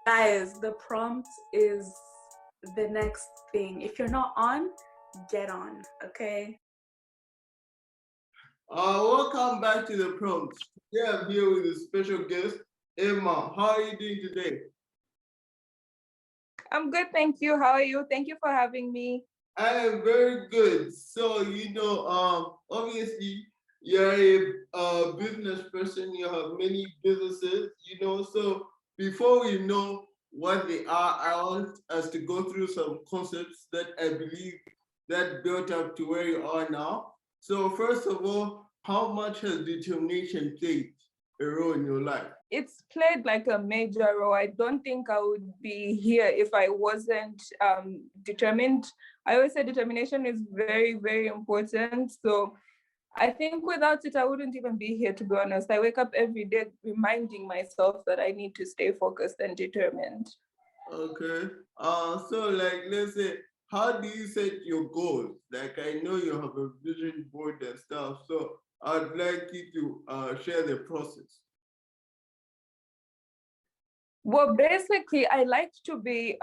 Guys, the prompt is the next thing. If you're not on, get on, okay? Welcome back to the prompt. Today I'm here with a special guest, Emma. How are you doing today? I'm good, thank you. How are you? Thank you for having me. I am very good. So, obviously, you're a business person, you have many businesses, So, before we know what they are, I want us to go through some concepts that I believe that built up to where you are now. So, first of all, how much has determination played a role in your life? It's played like a major role. I don't think I would be here if I wasn't determined. I always say determination is very, very important. So I think without it, I wouldn't even be here, to be honest. I wake up every day reminding myself that I need to stay focused and determined. Okay. So like let's say, how do you set your goals? Like I know you have a vision board and stuff, so I'd like you to share the process. Well, basically, I like to be,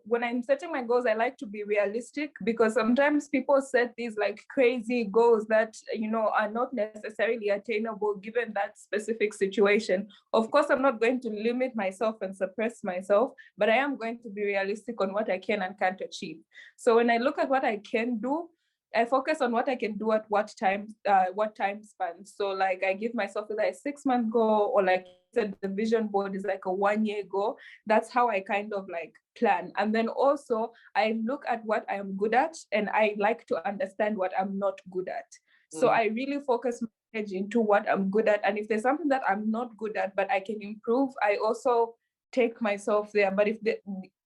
when I'm setting my goals, I like to be realistic, because sometimes people set these like crazy goals that, are not necessarily attainable given that specific situation. Of course, I'm not going to limit myself and suppress myself, but I am going to be realistic on what I can and can't achieve. So when I look at what I can do, I focus on what I can do at what time span. So like I give myself either a 6-month goal, or like said, the vision board is like a 1-year goal. That's how I kind of like plan. And then also I look at what I am good at, and I like to understand what I'm not good at. So I really focus my energy into what I'm good at. And if there's something that I'm not good at, but I can improve, I also take myself there. But if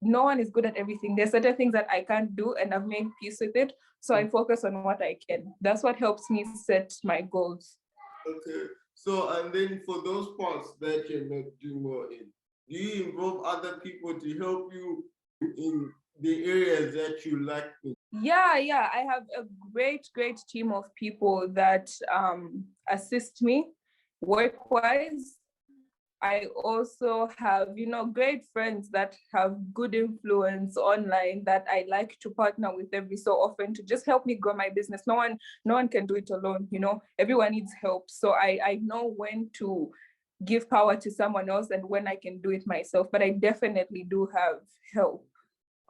no one is good at everything, there's certain things that I can't do, and I've made peace with it. So I focus on what I can. That's what helps me set my goals. Okay. So and then for those parts that you're not doing well in, do you involve other people to help you in the areas that you lack in? Yeah, I have a great team of people that assist me work-wise. I also have, great friends that have good influence online that I like to partner with every so often to just help me grow my business. No one can do it alone, everyone needs help. So I know when to give power to someone else and when I can do it myself, but I definitely do have help.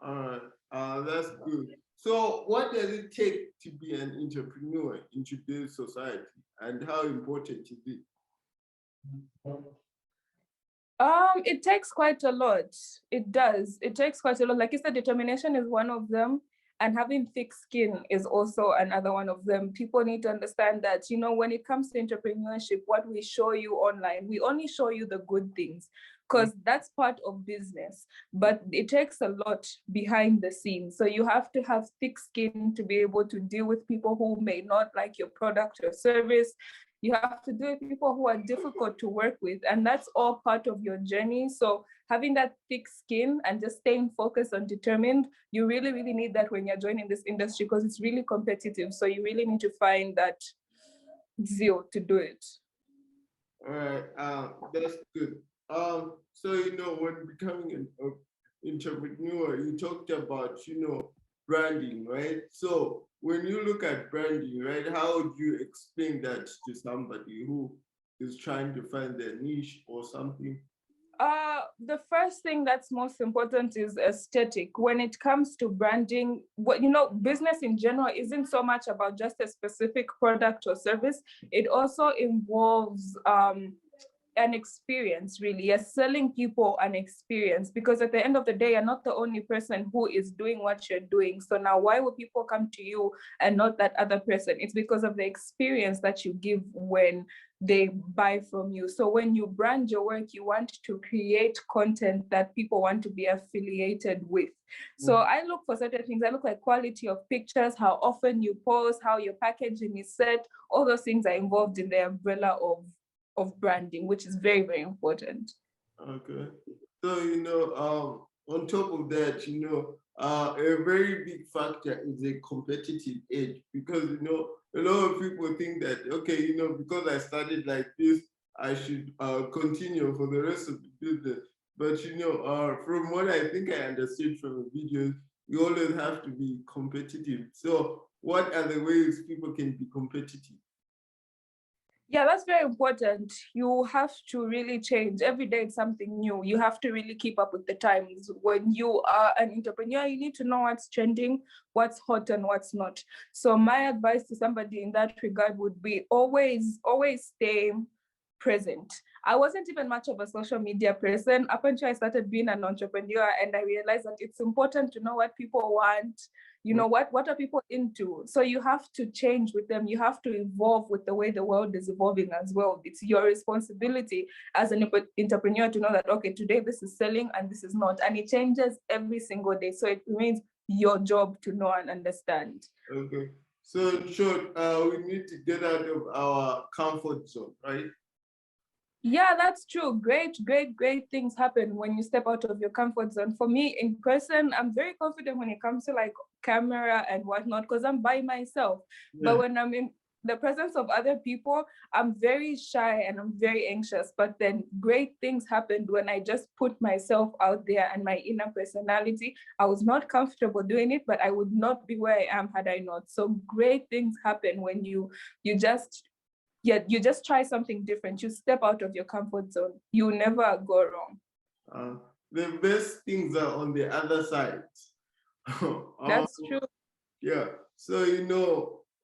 All right. That's good. So what does it take to be an entrepreneur in today's society, and how important is it? It takes quite a lot. It does. It takes quite a lot. Like you said, determination is one of them, and having thick skin is also another one of them. People need to understand that, when it comes to entrepreneurship, what we show you online, we only show you the good things, because that's part of business. But it takes a lot behind the scenes. So you have to have thick skin to be able to deal with people who may not like your product or service. You have to deal with people who are difficult to work with, and that's all part of your journey. So having that thick skin and just staying focused and determined, you really need that when you're joining this industry, because it's really competitive. So you really need to find that zeal to do it. All right, that's good. So when becoming an entrepreneur, you talked about branding, right? So when you look at branding, right, how would you explain that to somebody who is trying to find their niche or something? The first thing that's most important is aesthetic. When it comes to branding, business in general isn't so much about just a specific product or service. It also involves an experience, really. You're selling people an experience, because at the end of the day, you're not the only person who is doing what you're doing. So now why would people come to you and not that other person? It's because of the experience that you give when they buy from you. So when you brand your work, you want to create content that people want to be affiliated with. So I look for certain things. I look like quality of pictures, how often you post, how your packaging is set. All those things are involved in the umbrella of branding, which is very important. Okay. So, on top of that, a very big factor is a competitive edge, because, a lot of people think that, okay, because I started like this, I should continue for the rest of the business. But from what I think I understood from the videos, you always have to be competitive. So what are the ways people can be competitive? Yeah, that's very important. You have to really change. Every day it's something new. You have to really keep up with the times. When you are an entrepreneur, you need to know what's trending, what's hot and what's not. So my advice to somebody in that regard would be always stay present. I wasn't even much of a social media person up until I started being an entrepreneur, and I realized that it's important to know what people want, what are people into. So you have to change with them. You have to evolve with the way the world is evolving as well. It's your responsibility as an entrepreneur to know that, okay, today this is selling and this is not, and it changes every single day. So it remains your job to know and understand. Okay, so in short, we need to get out of our comfort zone, right? Yeah, that's true. Great things happen when you step out of your comfort zone. For me, in person, I'm very confident when it comes to like camera and whatnot, because I'm by myself. Yeah. But when I'm in the presence of other people, I'm very shy and I'm very anxious. But then great things happened when I just put myself out there and my inner personality. I was not comfortable doing it, but I would not be where I am had I not. So great things happen when you just you just try something different. You step out of your comfort zone. You never go wrong. The best things are on the other side. That's true. Yeah. So,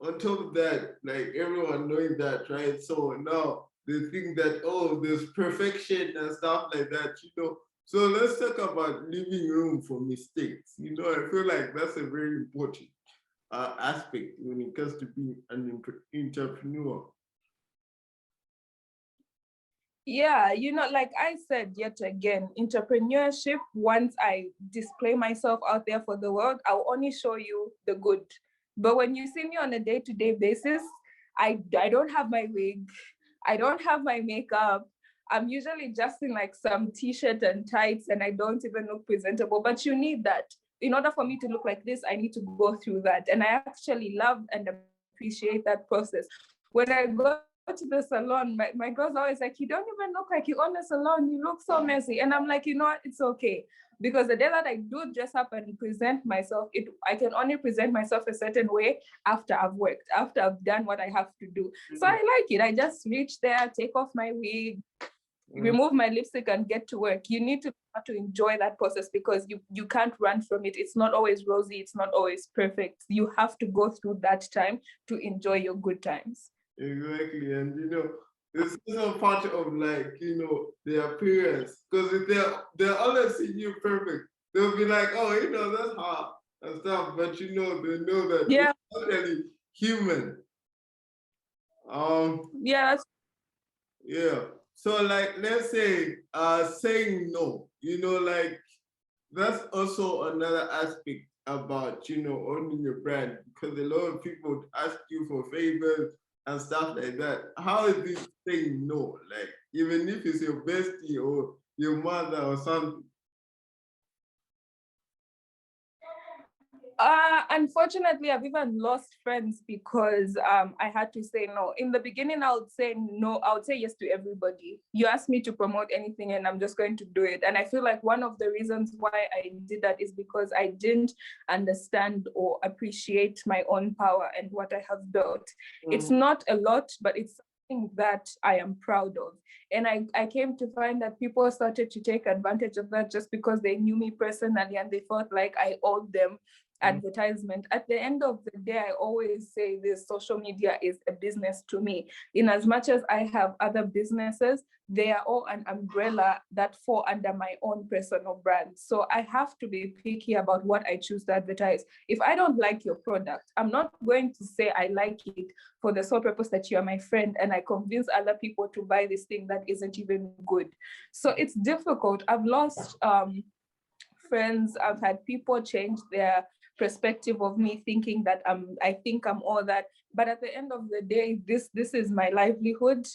on top of that, like everyone knowing that, right? So now they think that, oh, there's perfection and stuff like that. So let's talk about leaving room for mistakes. I feel like that's a very important aspect when it comes to being an entrepreneur. Yeah, like I said, yet again, entrepreneurship, once I display myself out there for the world, I'll only show you the good. But when you see me on a day-to-day basis, I don't have my wig, I don't have my makeup. I'm usually just in like some t-shirt and tights, and I don't even look presentable. But you need that. In order for me to look like this, I need to go through that. And I actually love and appreciate that process. When I go to the salon, my girl's always like, you don't even look like you own a salon. You look so messy. And I'm like, you know what? It's okay. Because the day that I do dress up and present myself, I can only present myself a certain way after I've worked, after I've done what I have to do. So I like it. I just reach there, take off my wig, remove my lipstick and get to work. You need to enjoy that process because you can't run from it. It's not always rosy. It's not always perfect. You have to go through that time to enjoy your good times. Exactly. And this is a part of like, their appearance. Because if they're always seeing you perfect, they'll be like, oh, that's hard and stuff. But they know that Yeah. it's actually human. Yeah. Yeah. So like let's say saying no, like that's also another aspect about owning your brand, because a lot of people would ask you for favors and stuff like that. How is this saying no? Like even if it's your bestie or your mother or something. Unfortunately, I've even lost friends because I had to say no. In the beginning, I would say no. I would say yes to everybody. You ask me to promote anything and I'm just going to do it. And I feel like one of the reasons why I did that is because I didn't understand or appreciate my own power and what I have built. It's not a lot, but it's something that I am proud of. And I came to find that people started to take advantage of that just because they knew me personally and they felt like I owed them advertisement. At the end of the day, I always say this: social media is a business to me. In as much as I have other businesses, they are all an umbrella that fall under my own personal brand. So I have to be picky about what I choose to advertise. If I don't like your product, I'm not going to say I like it for the sole purpose that you are my friend and I convince other people to buy this thing that isn't even good. So it's difficult. I've lost friends. I've had people change their perspective of me, thinking that I think I'm all that. But at the end of the day, this is my livelihood.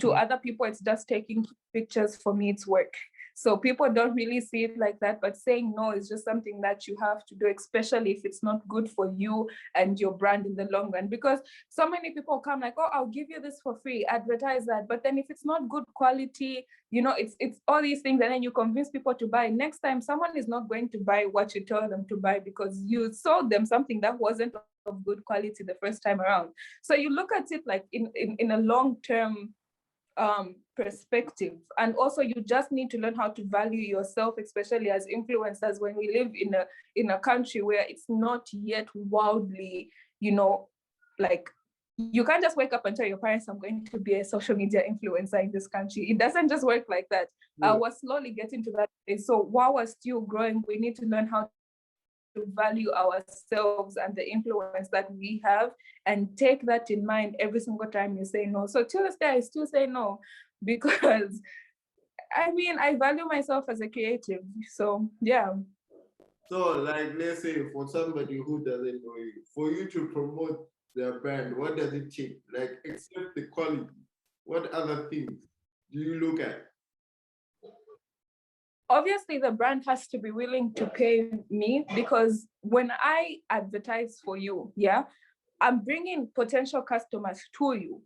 To other people, it's just taking pictures. For me, it's work. So people don't really see it like that, but saying no is just something that you have to do, especially if it's not good for you and your brand in the long run. Because so many people come like, oh, I'll give you this for free, advertise that. But then if it's not good quality, it's all these things, and then you convince people to buy. Next time, someone is not going to buy what you tell them to buy because you sold them something that wasn't of good quality the first time around. So you look at it like in a long-term perspective. And also you just need to learn how to value yourself, especially as influencers, when we live in a country where it's not yet wildly, like, you can't just wake up and tell your parents, I'm going to be a social media influencer in this country. It doesn't just work like that. We're slowly getting to that place. So while we're still growing, we need to learn how to value ourselves and the influence that we have, and take that in mind every single time you say no. So till this day, I still say no, because I value myself as a creative. So yeah. So like, let's say for somebody who doesn't know you, for you to promote their brand, what does it take? Like, except the quality, what other things do you look at? Obviously, the brand has to be willing to pay me, because when I advertise for you, yeah, I'm bringing potential customers to you.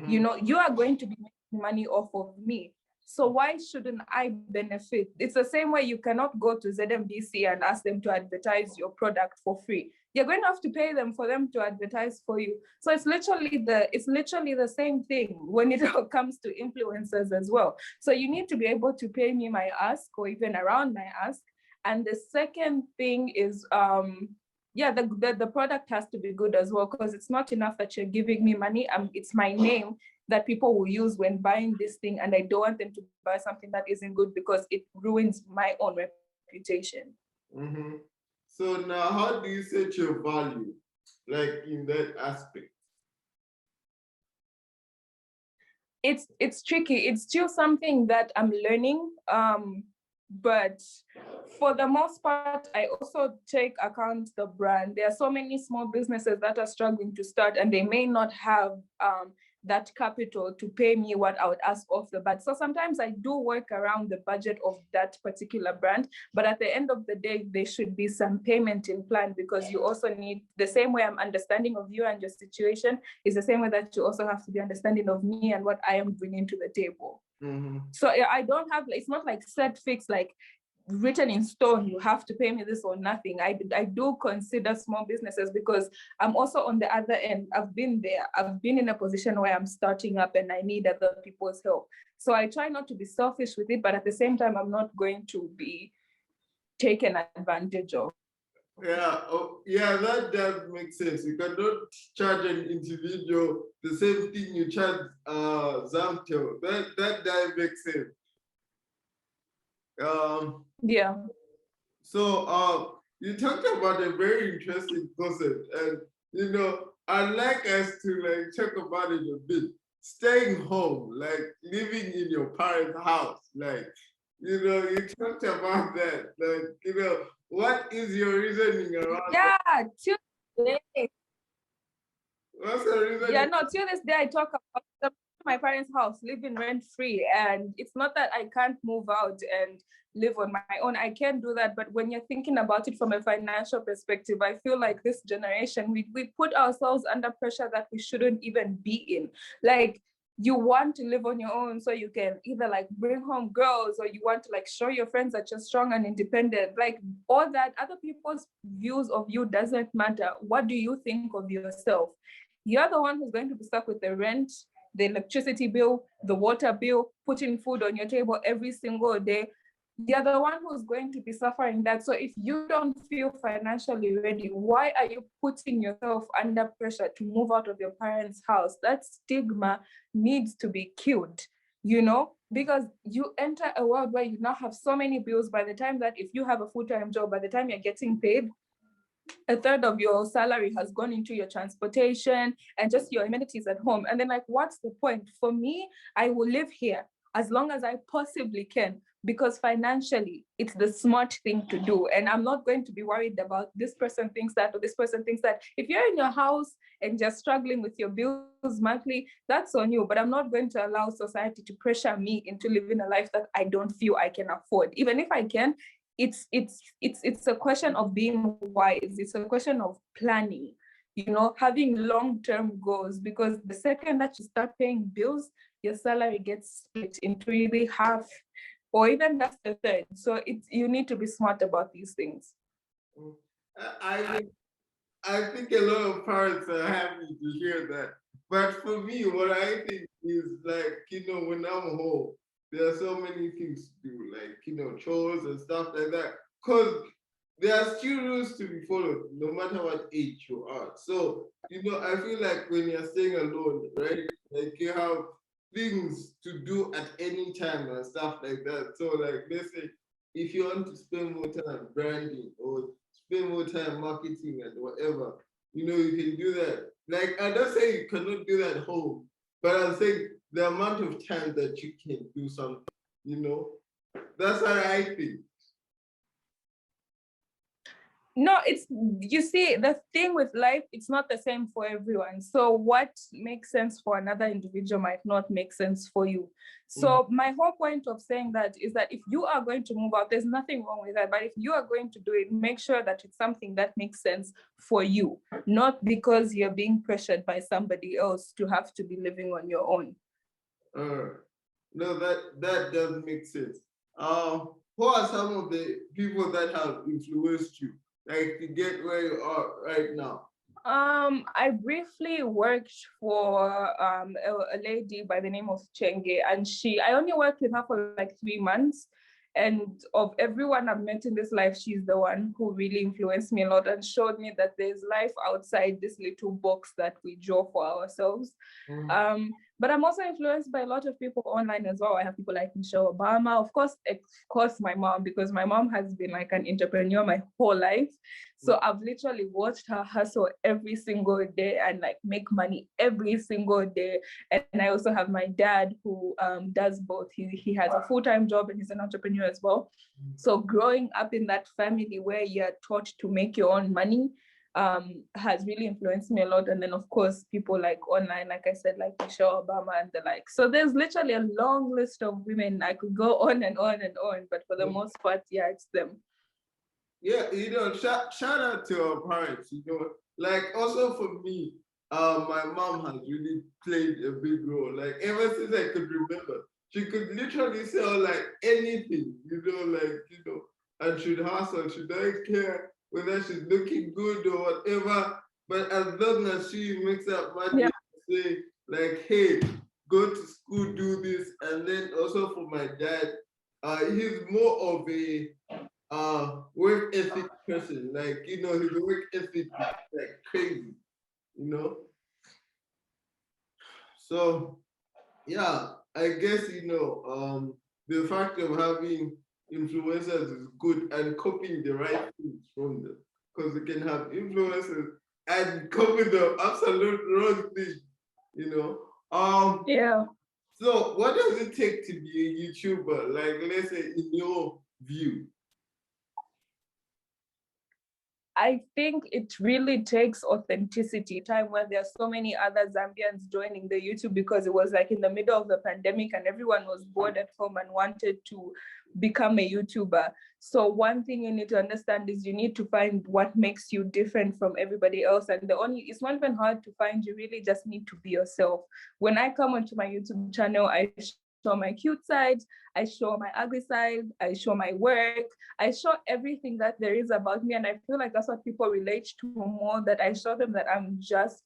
You are going to be making money off of me. So why shouldn't I benefit? It's the same way you cannot go to ZMBC and ask them to advertise your product for free. You're going to have to pay them for them to advertise for you. So it's literally the same thing when it comes to influencers as well. So you need to be able to pay me my ask, or even around my ask. And the second thing is, the product has to be good as well, because it's not enough that you're giving me money. It's my name that people will use when buying this thing, and I don't want them to buy something that isn't good, because it ruins my own reputation. So now, how do you set your value, like in that aspect? It's tricky. It's still something that I'm learning. But for the most part, I also take account the brand. There are so many small businesses that are struggling to start, and they may not have that capital to pay me what I would ask off the bat. So sometimes I do work around the budget of that particular brand, but at the end of the day, there should be some payment in plan, because you also need, the same way I'm understanding of you and your situation is the same way that you also have to be understanding of me and what I am bringing to the table. So I don't have, it's not like set fixed, like written in stone, you have to pay me this or nothing. I do consider small businesses, because I'm also on the other end. I've been there. I've been in a position where I'm starting up and I need other people's help. So I try not to be selfish with it, but at the same time, I'm not going to be taken advantage of. Yeah, that does make sense. You cannot charge an individual the same thing you charge Zamtel. That does make sense. Yeah. So you talked about a very interesting concept, and I'd like us to like talk about it a bit. Staying home, like living in your parents' house, like you talked about that, like what is your reasoning around that? To this day. What's the reason? Yeah, no, till this day I talk about my parents' house, living rent-free, and it's not that I can't move out and live on my own. I can do that, but when you're thinking about it from a financial perspective, I feel like this generation, we put ourselves under pressure that we shouldn't even be in. Like, you want to live on your own so you can either like bring home girls, or you want to like show your friends that you're strong and independent. Like, all that, other people's views of you doesn't matter. What do you think of yourself? You're the one who's going to be stuck with the rent, the electricity bill, the water bill, putting food on your table every single day. You're the one who's going to be suffering that. So if you don't feel financially ready, why are you putting yourself under pressure to move out of your parents' house? That stigma needs to be killed, because you enter a world where you now have so many bills. By the time that, if you have a full-time job, by the time you're getting paid, a third of your salary has gone into your transportation and just your amenities at home. And then, like, what's the point? For me, I will live here as long as I possibly can. because financially it's the smart thing to do. And I'm not going to be worried about this person thinks that or this person thinks that. If you're in your house and just struggling with your bills monthly, that's on you. But I'm not going to allow society to pressure me into living a life that I don't feel I can afford. Even if I can, it's a question of being wise. It's a question of planning, having long-term goals, because the second that you start paying bills, your salary gets split into either half or even just a third. So you need to be smart about these things. I I think a lot of parents are happy to hear that. But for me, what I think is like, when I'm home, there are so many things to do, like, chores and stuff like that. Because there are still rules to be followed, no matter what age you are. So, I feel like when you're staying alone, right, like you have things to do at any time and stuff like that. So, like, let's say if you want to spend more time branding or spend more time marketing and whatever, you can do that. Like, I don't say you cannot do that at home, but I'm saying the amount of time that you can do something, that's what I think. No, you see, the thing with life, it's not the same for everyone. So what makes sense for another individual might not make sense for you. So my whole point of saying that is that if you are going to move out, there's nothing wrong with that. But if you are going to do it, make sure that it's something that makes sense for you, not because you're being pressured by somebody else to have to be living on your own. No, that does make sense. Who are some of the people that have influenced you, like to get where you are right now? I briefly worked for a lady by the name of Chenge, and I only worked with her for like 3 months. And of everyone I've met in this life, she's the one who really influenced me a lot and showed me that there's life outside this little box that we draw for ourselves. But I'm also influenced by a lot of people online as well. I have people like Michelle Obama, of course, my mom, because my mom has been like an entrepreneur my whole life. So I've literally watched her hustle every single day and like make money every single day. And I also have my dad who does both. He has a full-time job and he's an entrepreneur as well. So growing up in that family where you're taught to make your own money has really influenced me a lot. And then of course people like online, like I said, like Michelle Obama and the like. So there's literally a long list of women. I could go on and on and on, but for the most part, yeah, it's them. Yeah, shout out to our parents, like also for me, my mom has really played a big role. Like ever since I could remember, she could literally sell like anything, and she'd hustle. She doesn't care whether she's looking good or whatever. But as long as she makes up money, say like, hey, go to school, do this, and then also for my dad, he's more of a work ethic person. Like, his work ethic is like crazy, So yeah, I guess the fact of having influencers is good and copying the right things from them. Because you can have influencers and copy the absolute wrong thing, Yeah. So what does it take to be a YouTuber? Like, let's say in your view. I think it really takes authenticity. Time when there are so many other Zambians joining the YouTube because it was like in the middle of the pandemic and everyone was bored at home and wanted to become a YouTuber. So one thing you need to understand is you need to find what makes you different from everybody else. And it's not even hard to find, you really just need to be yourself. When I come onto my YouTube channel, I show my cute side, I show my ugly side, I show my work, I show everything that there is about me. And I feel like that's what people relate to more, that I show them that I'm just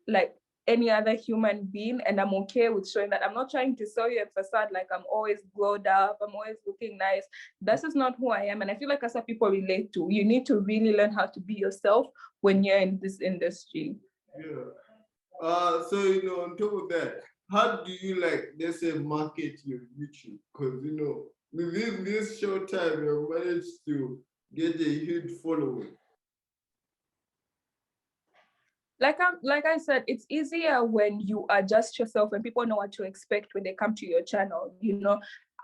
like any other human being, and I'm okay with showing that. I'm not trying to sell you a facade like I'm always glowed up, I'm always looking nice. This is not who I am. And I feel like that's what people relate to. You need to really learn how to be yourself when you're in this industry. Yeah. So, on top of that, how do you let's say market your YouTube? Because, within this short time, you managed to get a huge following. Like I said, it's easier when you are just yourself and people know what to expect when they come to your channel.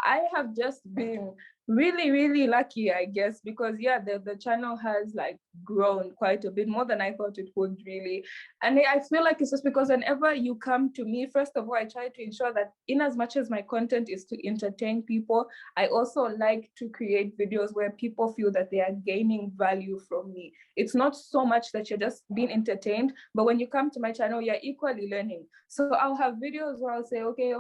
I have just been really, really lucky, I guess, because yeah, the channel has like grown quite a bit more than I thought it would really. And I feel like it's just because whenever you come to me, first of all, I try to ensure that in as much as my content is to entertain people, I also like to create videos where people feel that they are gaining value from me. It's not so much that you're just being entertained, but when you come to my channel, you're equally learning. So I'll have videos where I'll say, okay,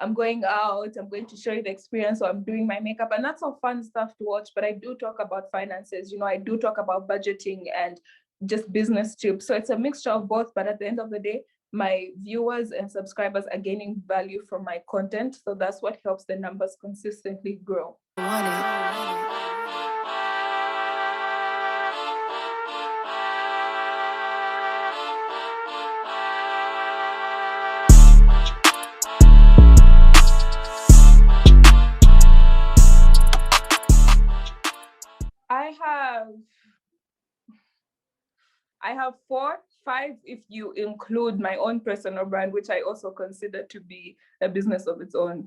I'm going out, I'm going to show you the experience, or I'm doing my makeup. And that's all fun stuff to watch. But I do talk about finances, I do talk about budgeting and just business tips. So it's a mixture of both. But at the end of the day, my viewers and subscribers are gaining value from my content. So that's what helps the numbers consistently grow. I have 4, 5 if you include my own personal brand, which I also consider to be a business of its own.